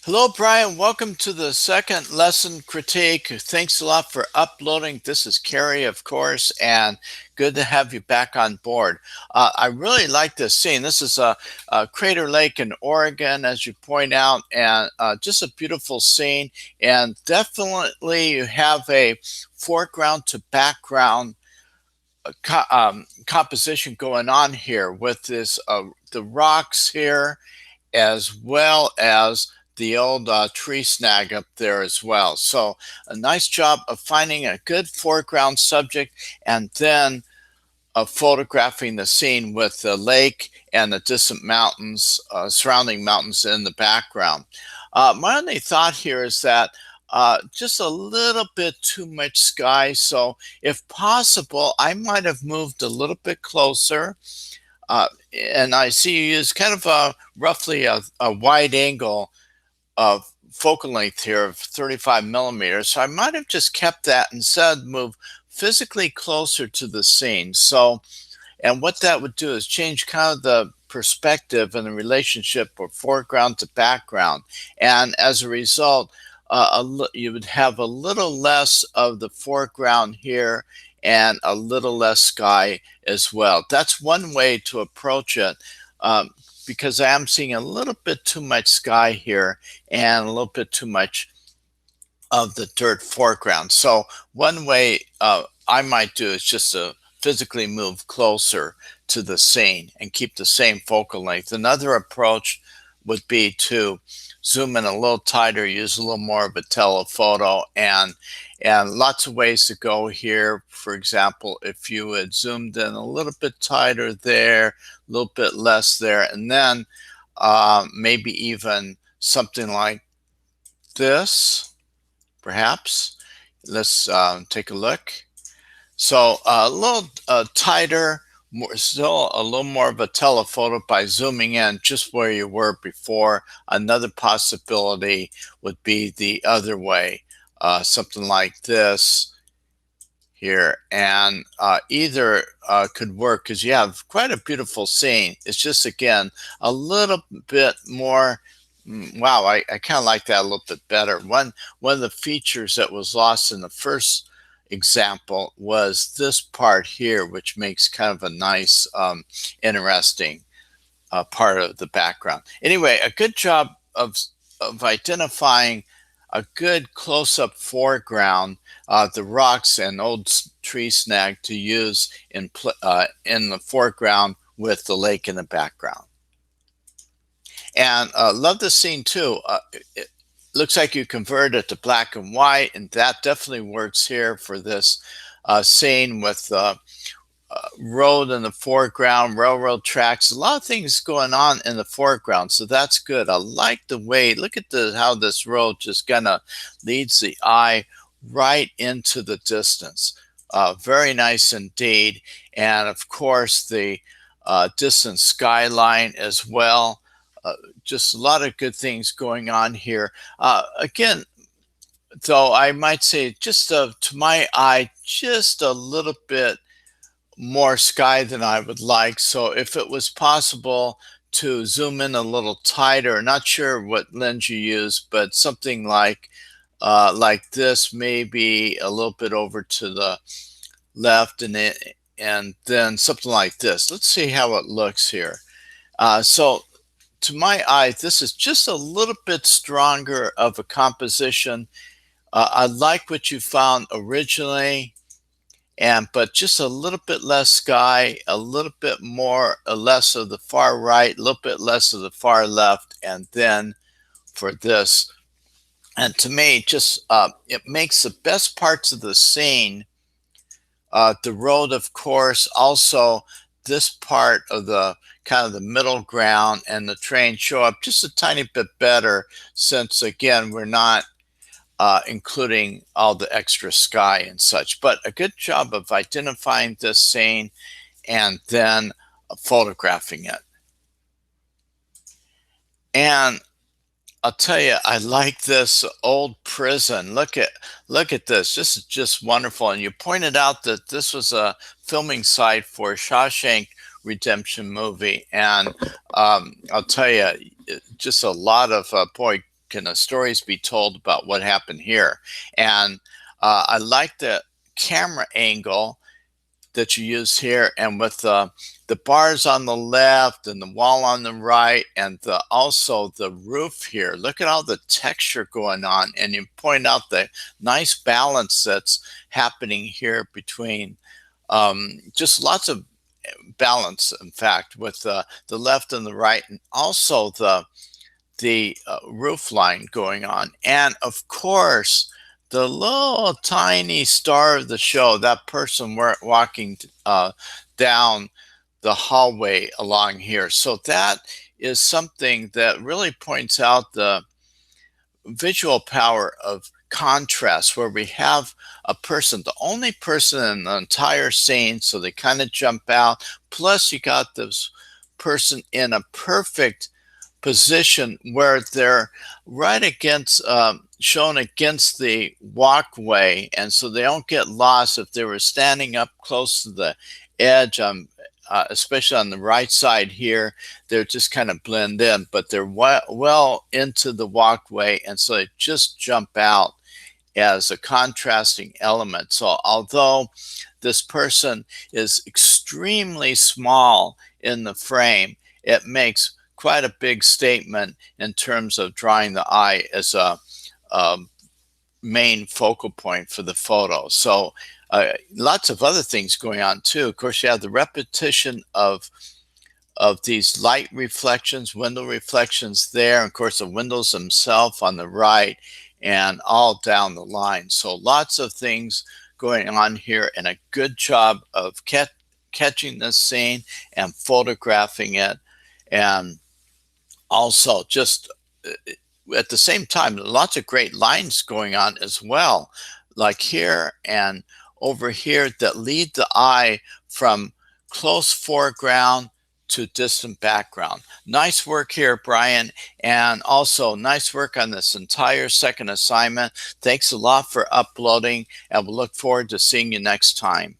Hello, Brian. Welcome to the second lesson critique. Thanks a lot for uploading. This is Carrie, of course, and good to have you back on board. I really like this scene. This is a Crater Lake in Oregon, as you point out, and just a beautiful scene. And definitely, you have a foreground to background composition going on here with this the rocks here as well as the old tree snag up there as well. So a nice job of finding a good foreground subject and then photographing the scene with the lake and the distant mountains, surrounding mountains in the background. My only thought here is that just a little bit too much sky. So if possible, I might have moved a little bit closer uh, and I see you use kind of roughly a wide angle of focal length here of 35 millimeters. So I might have just kept that and said move physically closer to the scene. So, and what that would do is change kind of the perspective and the relationship of foreground to background. And as a result, you would have a little less of the foreground here and a little less sky as well. That's one way to approach it um, because I am seeing a little bit too much sky here and a little bit too much of the dirt foreground. So one way I might do is just to physically move closer to the scene and keep the same focal length. Another approach would be to zoom in a little tighter, use a little more of a telephoto, and lots of ways to go here. For example, if you had zoomed in a little bit tighter there, a little bit less there, and then maybe even something like this, perhaps. Let's take a look. So a little tighter, still a little more of a telephoto by zooming in just where you were before. Another possibility would be the other way, something like this here. And either could work because you have quite a beautiful scene. It's just, again, a little bit more. Wow, I kind of like that a little bit better. One of the features that was lost in the first example was this part here, which makes kind of a nice, interesting part of the background. Anyway, a good job of identifying a good close-up foreground, the rocks and old tree snag to use in the foreground with the lake in the background. And love the scene too. It looks like you converted it to black and white, and that definitely works here for this scene with the road in the foreground, railroad tracks, a lot of things going on in the foreground. So that's good. I like the way, look at how this road just kind of leads the eye right into the distance. Very nice indeed. And of course, the distant skyline as well. Just a lot of good things going on here. Again, though, I might say just to my eye, just a little bit more sky than I would like. So if it was possible to zoom in a little tighter, not sure what lens you use, but something like this, maybe a little bit over to the left, and then something like this. Let's see how it looks here. So to my eye, this is just a little bit stronger of a composition. I like what you found originally, but just a little bit less sky, a little bit more, less of the far right, a little bit less of the far left, and then for this. And to me, just it makes the best parts of the scene. The road, of course, also this part of the kind of the middle ground and the train show up just a tiny bit better since, again, we're not including all the extra sky and such. But a good job of identifying this scene and then photographing it. And I'll tell you, I like this old prison. Look at this. This is just wonderful. And you pointed out that this was a filming site for a Shawshank Redemption movie. And I'll tell you, just a lot of boy, can stories be told about what happened here? And I like the camera angle that you use here, and with the bars on the left and the wall on the right, and also the roof here. Look at all the texture going on, and you point out the nice balance that's happening here between just lots of balance, in fact, with the left and the right, and also the roof line going on. And of course, the little tiny star of the show, that person walking down the hallway along here. So that is something that really points out the visual power of contrast, where we have a person, the only person in the entire scene, so they kind of jump out. Plus, you got this person in a perfect position where they're right against, shown against the walkway, and so they don't get lost. If they were standing up close to the edge, especially on the right side here, they're just kind of blend in, but they're well into the walkway, and so they just jump out as a contrasting element. So although this person is extremely small in the frame, it makes quite a big statement in terms of drawing the eye as a main focal point for the photo. So lots of other things going on too. Of course, you have the repetition of these light reflections, window reflections there, and of course the windows themselves on the right, and all down the line. So lots of things going on here, and a good job of catching this scene and photographing it. And also just at the same time, lots of great lines going on as well, like here and over here, that lead the eye from close foreground to distant background. Nice work here, Brian, and also nice work on this entire second assignment. Thanks a lot for uploading, and we'll look forward to seeing you next time.